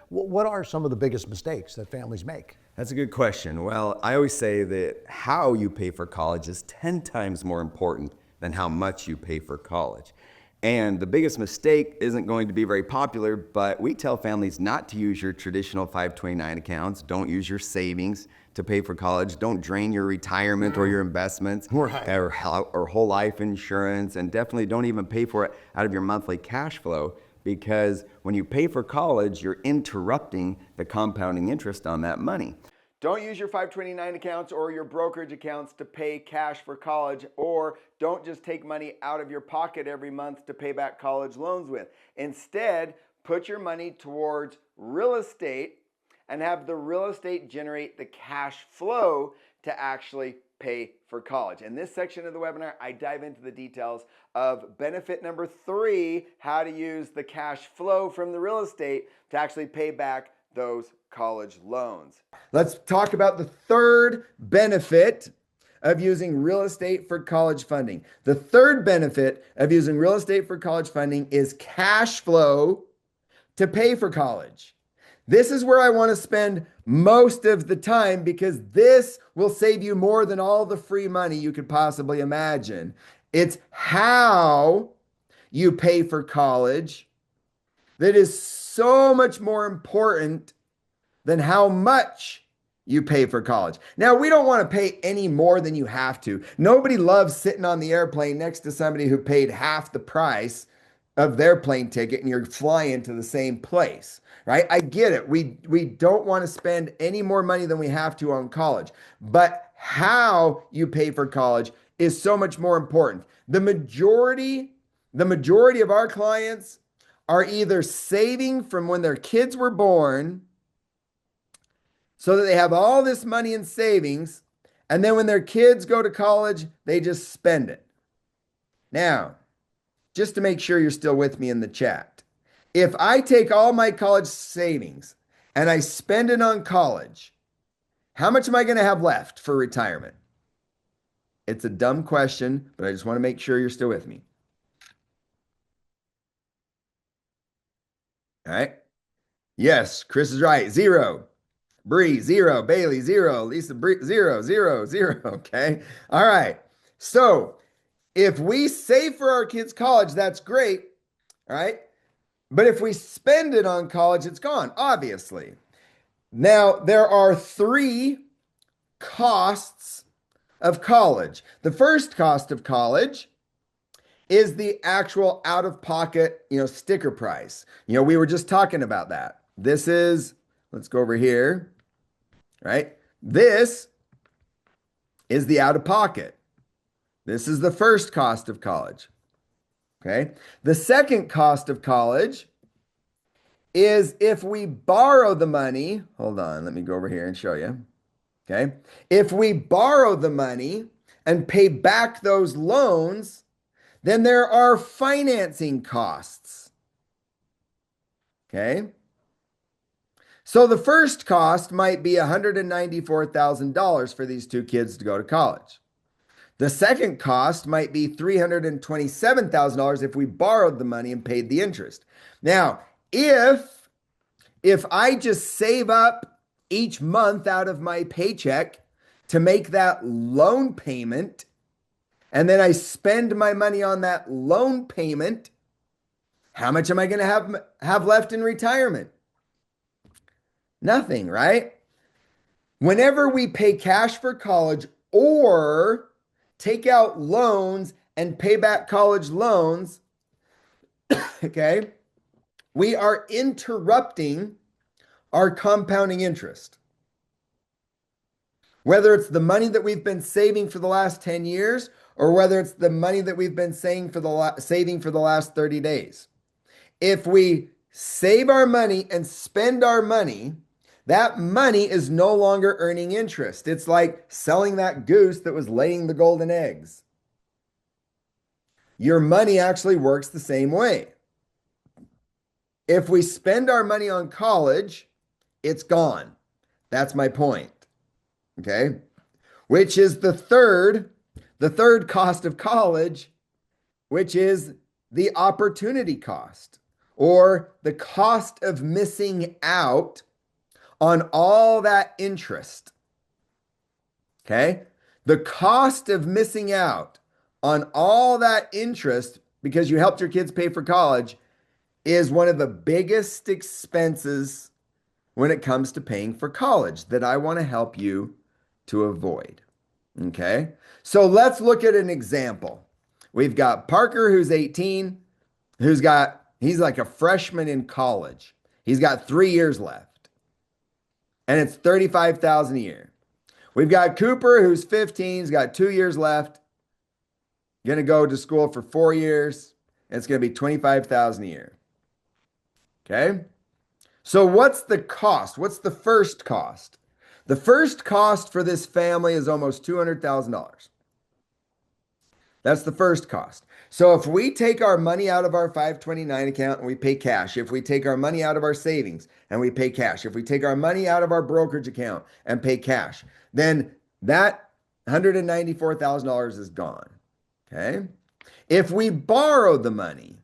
What are some of the biggest mistakes that families make? That's a good question. Well, I always say that how you pay for college is 10 times more important than how much you pay for college. And the biggest mistake isn't going to be very popular, but we tell families not to use your traditional 529 accounts. Don't use your savings to pay for college. Don't drain your retirement or your investments Right. or whole life insurance. And definitely don't even pay for it out of your monthly cash flow, because when you pay for college, you're interrupting the compounding interest on that money. Don't use your 529 accounts or your brokerage accounts to pay cash for college, or don't just take money out of your pocket every month to pay back college loans with. Instead, put your money towards real estate and have the real estate generate the cash flow to actually pay for college. In this section of the webinar, I dive into the details of benefit number 3, how to use the cash flow from the real estate to actually pay back those college loans. Let's talk about the third benefit of using real estate for college funding. The third benefit of using real estate for college funding is cash flow to pay for college. This is where I want to spend most of the time, because this will save you more than all the free money you could possibly imagine. It's how you pay for college that is so much more important than how much you pay for college. Now, we don't want to pay any more than you have to. Nobody loves sitting on the airplane next to somebody who paid half the price of their plane ticket and you're flying to the same place, right? I get it. We don't want to spend any more money than we have to on college, but how you pay for college is so much more important. The majority of our clients are either saving from when their kids were born so that they have all this money in savings, and then when their kids go to college, they just spend it. Now, just to make sure you're still with me in the chat, if I take all my college savings and I spend it on college, how much am I going to have left for retirement? It's a dumb question, but I just want to make sure you're still with me. All right. Yes, Chris is right. 0. Bree, 0. Bailey, 0. Lisa, 0, 0, 0. Okay. All right. So if we save for our kids' college, that's great. All right. But if we spend it on college, it's gone, obviously. Now, there are 3 costs of college. The first cost of college is the actual out-of-pocket, sticker price. We were just talking about that. This is, let's go over here, right? This is the out-of-pocket. This is the first cost of college, okay? The second cost of college is if we borrow the money. Hold on, let me go over here and show you, okay? If we borrow the money and pay back those loans, then there are financing costs, okay? So the first cost might be $194,000 for these 2 kids to go to college. The second cost might be $327,000 if we borrowed the money and paid the interest. Now, if I just save up each month out of my paycheck to make that loan payment, and then I spend my money on that loan payment, how much am I going to have left in retirement? Nothing, right? Whenever we pay cash for college or take out loans and pay back college loans, okay, we are interrupting our compounding interest. Whether it's the money that we've been saving for the last 10 years or whether it's the money that we've been saving for the last 30 days. If we save our money and spend our money, that money is no longer earning interest. It's like selling that goose that was laying the golden eggs. Your money actually works the same way. If we spend our money on college, it's gone. That's my point. Okay? Which is the third cost of college, which is the opportunity cost. or the cost of missing out on all that interest. Okay? The cost of missing out on all that interest because you helped your kids pay for college is one of the biggest expenses when it comes to paying for college that I want to help you to avoid. Okay? So let's look at an example. We've got Parker, who's 18, he's like a freshman in college. He's got 3 years left, and it's $35,000 a year. We've got Cooper, who's 15, he's got 2 years left, going to go to school for 4 years, and it's going to be $25,000 a year. Okay? So what's the cost? What's the first cost? The first cost for this family is almost $200,000. That's the first cost. So if we take our money out of our 529 account and we pay cash, if we take our money out of our savings and we pay cash, if we take our money out of our brokerage account and pay cash, then that $194,000 is gone. Okay? If we borrow the money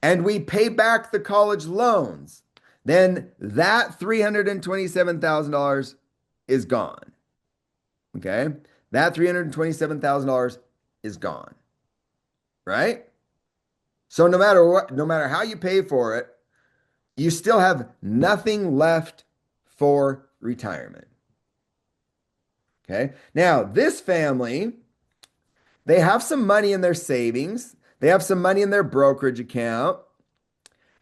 and we pay back the college loans, then that $327,000 is gone. Okay? That $327,000 is gone. Right? So no matter what, no matter how you pay for it, you still have nothing left for retirement. Okay? Now, this family, they have some money in their savings. They have some money in their brokerage account.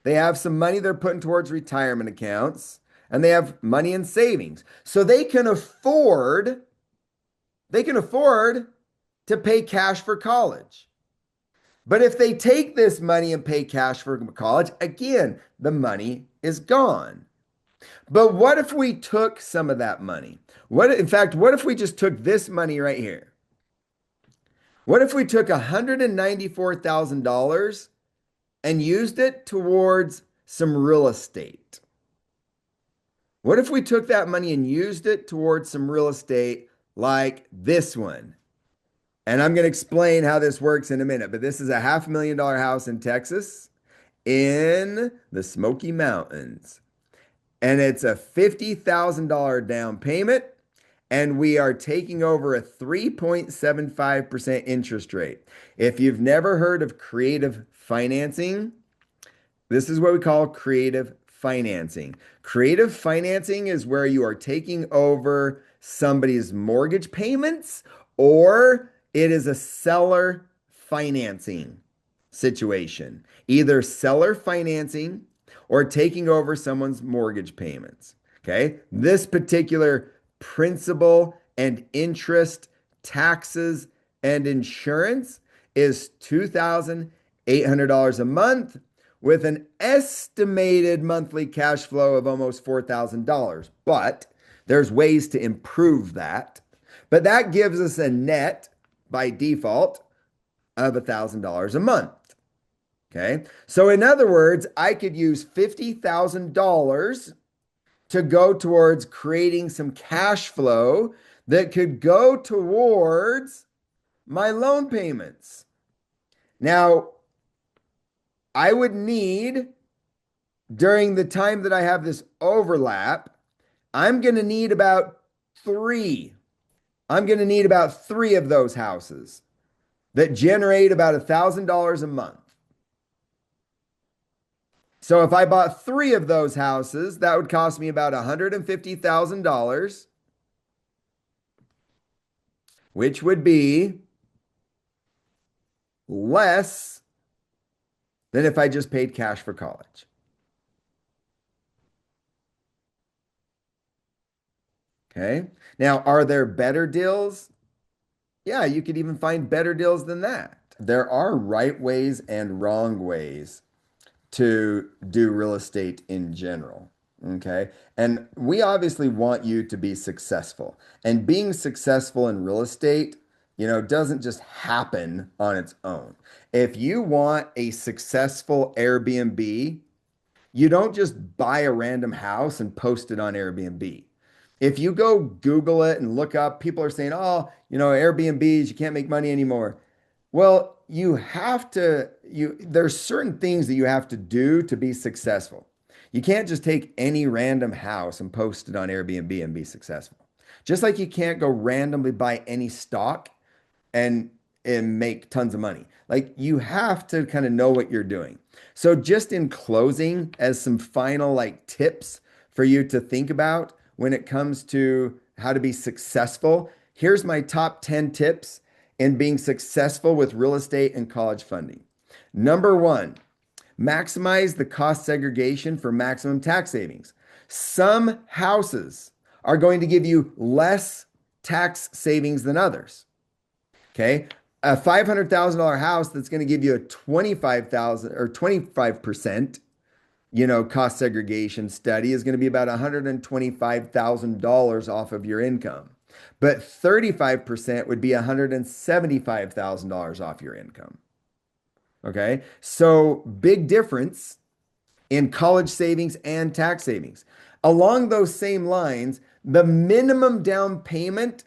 They have some money they're putting towards retirement accounts, and they have money in savings. So they can afford to pay cash for college. But if they take this money and pay cash for college, again, the money is gone. But what if we took some of that money? What if we just took this money right here? What if we took $194,000 and used it towards some real estate? What if we took that money and used it towards some real estate like this one? And I'm going to explain how this works in a minute, but this is a $500,000 house in Texas in the Smoky Mountains. And it's a $50,000 down payment, and we are taking over a 3.75% interest rate. If you've never heard of creative financing, this is what we call creative financing. Creative financing is where you are taking over somebody's mortgage payments, or it is a seller financing situation. Either seller financing or taking over someone's mortgage payments. Okay? This particular principal and interest, taxes, and insurance is $2,800 a month with an estimated monthly cash flow of almost $4,000. But there's ways to improve that. But that gives us a net by default of $1,000 a month. Okay. So in other words, I could use $50,000 to go towards creating some cash flow that could go towards my loan payments. Now, I would need, during the time that I have this overlap, I'm going to need about three of those houses that generate about $1,000 a month. So if I bought 3 of those houses, that would cost me about $150,000, which would be less than if I just paid cash for college. Okay. Now, are there better deals? Yeah, you could even find better deals than that. There are right ways and wrong ways to do real estate in general. Okay. And we obviously want you to be successful. And being successful in real estate, doesn't just happen on its own. If you want a successful Airbnb, you don't just buy a random house and post it on Airbnb. If you go Google it and look up, people are saying, Airbnbs, you can't make money anymore. Well, there's certain things that you have to do to be successful. You can't just take any random house and post it on Airbnb and be successful. Just like you can't go randomly buy any stock and and make tons of money. Like you have to kind of know what you're doing. So just in closing, as some final like tips for you to think about when it comes to how to be successful, here's my top 10 tips in being successful with real estate and college funding. Number one, maximize the cost segregation for maximum tax savings. Some houses are going to give you less tax savings than others. Okay. A $500,000 house that's going to give you a 25,000 or 25%, cost segregation study is going to be about $125,000 off of your income. But 35% would be $175,000 off your income. Okay. So big difference in college savings and tax savings. Along those same lines, the minimum down payment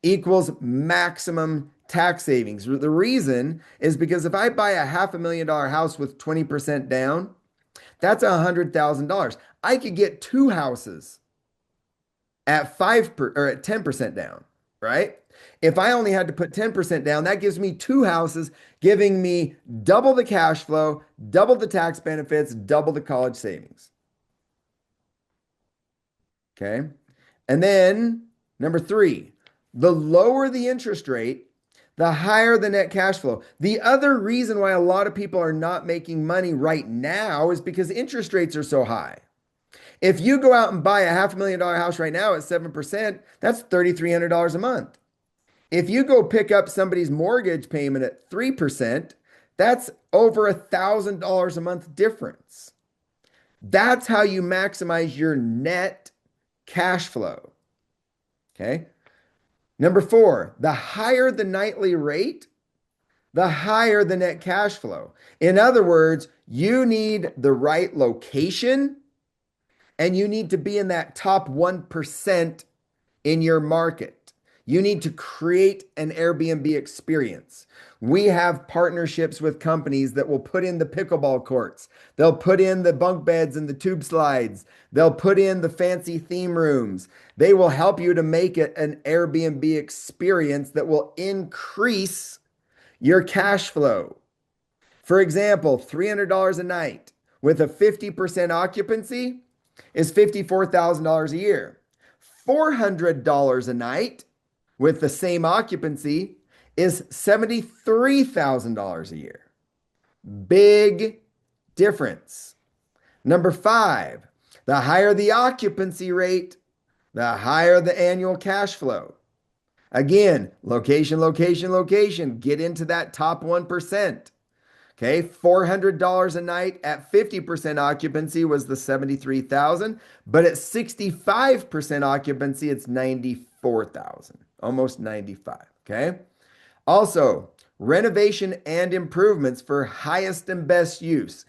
equals maximum tax savings. The reason is because if I buy a $500,000 house with 20% down, that's $100,000. I could get two houses at 10% down, right? If I only had to put 10% down, that gives me two houses, giving me double the cash flow, double the tax benefits, double the college savings. Okay. And then number three, the lower the interest rate, the higher the net cash flow. The other reason why a lot of people are not making money right now is because interest rates are so high. If you go out and buy a $500,000 house right now at 7%, that's $3,300 a month. If you go pick up somebody's mortgage payment at 3%, that's over $1,000 a month difference. That's how you maximize your net cash flow. Okay. Number four, the higher the nightly rate, the higher the net cash flow. In other words, you need the right location and you need to be in that top 1% in your market. You need to create an Airbnb experience. We have partnerships with companies that will put in the pickleball courts. They'll put in the bunk beds and the tube slides. They'll put in the fancy theme rooms. They will help you to make it an Airbnb experience that will increase your cash flow. For example, $300 a night with a 50% occupancy is $54,000 a year. $400 a night with the same occupancy is $73,000 a year. Big difference. Number five, the higher the occupancy rate, the higher the annual cash flow. Again, location, location, location. Get into that top 1%. Okay, $400 a night at 50% occupancy was the $73,000, but at 65% occupancy, it's $94,000, almost $95,000. Okay. Also, renovation and improvements for highest and best use.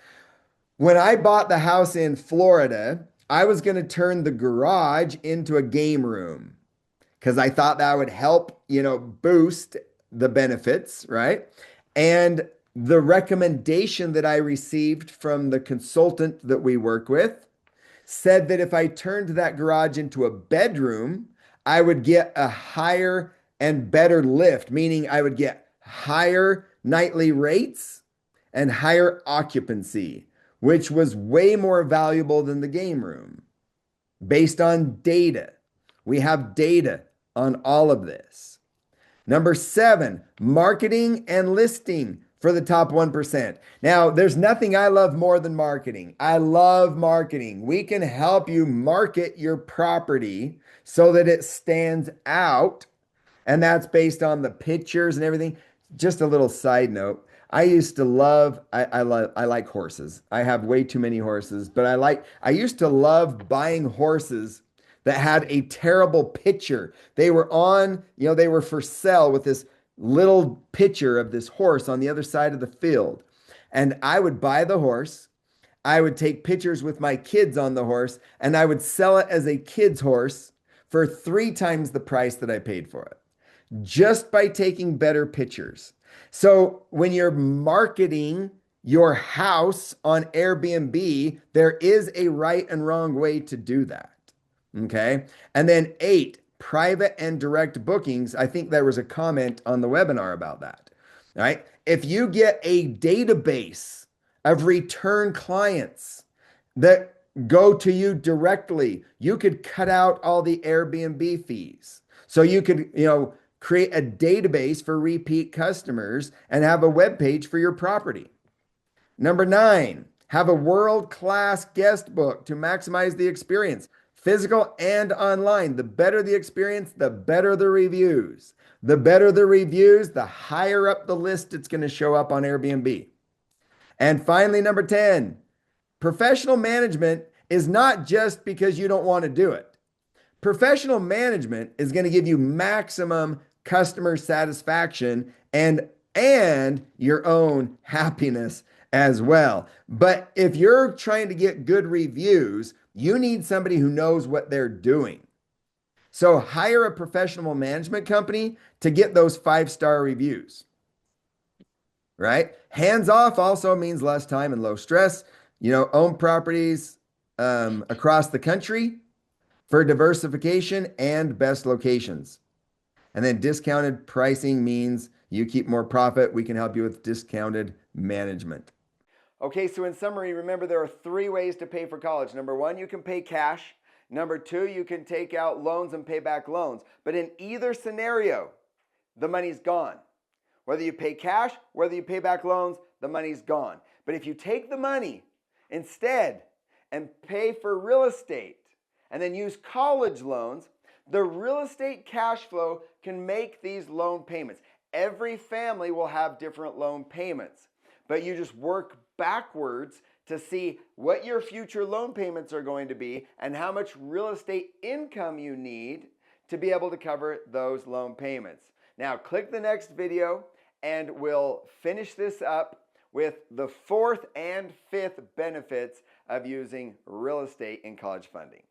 When I bought the house in Florida, I was going to turn the garage into a game room because I thought that would help, boost the benefits, right? And the recommendation that I received from the consultant that we work with said that if I turned that garage into a bedroom, I would get a higher and better lift, meaning I would get higher nightly rates and higher occupancy, which was way more valuable than the game room based on data. We have data on all of this. Number seven, marketing and listing for the top 1%. Now, there's nothing I love more than marketing. I love marketing. We can help you market your property so that it stands out. And that's based on the pictures and everything. Just a little side note. I used to love, I like horses. I have way too many horses, but I used to love buying horses that had a terrible picture. They were they were for sale with this little picture of this horse on the other side of the field. And I would buy the horse. I would take pictures with my kids on the horse, and I would sell it as a kid's horse for 3 times the price that I paid for it. Just by taking better pictures. So when you're marketing your house on Airbnb, there is a right and wrong way to do that. Okay. And then 8, private and direct bookings. I think there was a comment on the webinar about that. All right. If you get a database of return clients that go to you directly, you could cut out all the Airbnb fees. So you could, create a database for repeat customers and have a web page for your property. Number 9, have a world-class guest book to maximize the experience, physical and online. The better the experience, the better the reviews. The better the reviews, the higher up the list it's going to show up on Airbnb. And finally, number 10, professional management is not just because you don't want to do it. Professional management is going to give you maximum customer satisfaction and your own happiness as well. But if you're trying to get good reviews, you need somebody who knows what they're doing. So hire a professional management company to get those 5-star reviews. Right? Hands off also means less time and low stress. Own properties across the country for diversification and best locations. And then discounted pricing means you keep more profit. We can help you with discounted management. Okay, so in summary, remember there are 3 ways to pay for college. Number 1, you can pay cash. Number 2, you can take out loans and pay back loans. But in either scenario, the money's gone. Whether you pay cash, whether you pay back loans, the money's gone. But if you take the money instead and pay for real estate and then use college loans, the real estate cash flow can make these loan payments. Every family will have different loan payments, but you just work backwards to see what your future loan payments are going to be and how much real estate income you need to be able to cover those loan payments. Now, click the next video and we'll finish this up with the 4th and 5th benefits of using real estate in college funding.